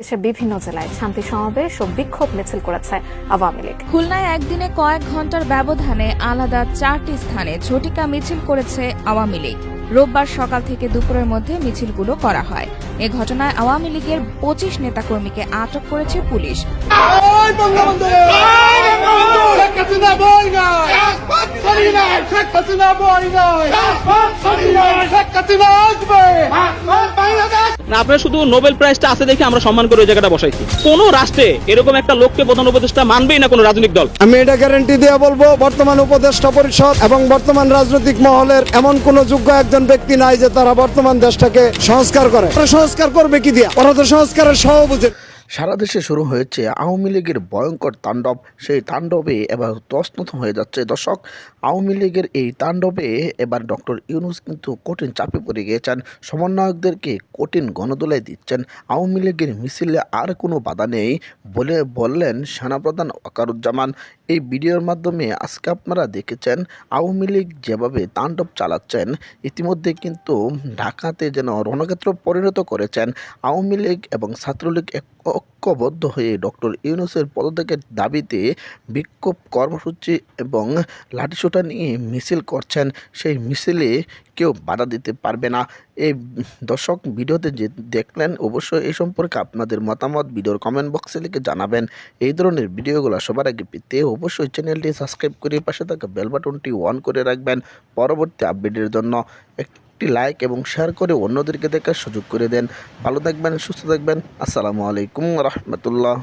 দেশের বিভিন্ন জেলায় শান্তি সমাবেশ ও বিক্ষোভ মিছিল করেছে আওয়ামী লীগ। খুলনায় একদিনে কয়েক ঘন্টার ব্যবধানে আলাদা 4টি স্থানে ঝটিকা মিছিল করেছে আওয়ামী লীগ। রোববার সকাল থেকে দুপুরের মধ্যে মিছিলগুলো করা হয়। এ ঘটনায় আওয়ামী লীগের 25 নেতাকর্মীকে আটক করেছে পুলিশ। আপনার শুধু নোবেল প্রাইজটা আছে দেখে আমরা সম্মান করে ওই জায়গাটা বসাইছি। কোন রাষ্ট্রে এরকম একটা লোককে প্রধান উপদেষ্টা মানবেই না কোন রাজনৈতিক দল। আমি এটা গ্যারান্টি দিয়ে বলবো, বর্তমান উপদেষ্টা পরিষদ এবং বর্তমান রাজনৈতিক মহলের এমন কোন যোগ্য একজন ব্যক্তি নাই যে তারা বর্তমান দেশটাকে সংস্কার করে। সংস্কার করবে কি দিয়া? ওরা তো সংস্কারের সহ বুঝে। সারা দেশে শুরু হয়েছে আওয়ামী লীগের ভয়ঙ্কর তাণ্ডব। সেই তাণ্ডবে এবার তছনছ হয়ে যাচ্ছে দর্শক। আওয়ামী লীগের এই তাণ্ডবে এবার ডক্টর ইউনূস কিন্তু কঠিন চাপে পড়ে গিয়েছেন, সমন্বয়কদেরকে কঠিন গণদোলাই দিচ্ছেন। আওয়ামী লীগের মিছিলে আর কোনো বাধা নেই বলে বললেন সেনাপ্রধান ওয়াকারুজ্জামান। এই ভিডিওর মাধ্যমে আজকে আপনারা দেখেছেন আওয়ামী লীগ যেভাবে তাণ্ডব চালাচ্ছেন। ইতিমধ্যে কিন্তু ঢাকাতে যেন রণক্ষেত্র পরিণত করেছেন আওয়ামী লীগ এবং ছাত্রলীগ ঐক্যবদ্ধ হয়ে ডক্টর ইউনূসের পদত্যাগের দাবিতে বিক্ষোভ কর্মসূচি এবং লাঠিসোঁটা নিয়ে মিছিল করছেন। সেই মিছিলে কেউ বাধা দিতে পারবে না। এই দর্শক ভিডিওতে যে দেখলেন, অবশ্যই এই সম্পর্কে আপনাদের মতামত ভিডিওর কমেন্ট বক্সে লিখে জানাবেন। এই ধরনের ভিডিওগুলো সবার আগে পেতে অবশ্যই চ্যানেলটি সাবস্ক্রাইব করে পাশে থাকা বেল বাটনটি অন করে রাখবেন পরবর্তী আপডেটের জন্য। একটি লাইক এবং শেয়ার করে অন্যদেরকে দেখার সুযোগ করে দেন। ভালো থাকবেন, সুস্থ থাকবেন। আসসালামু আলাইকুম রহমতুল্লাহ।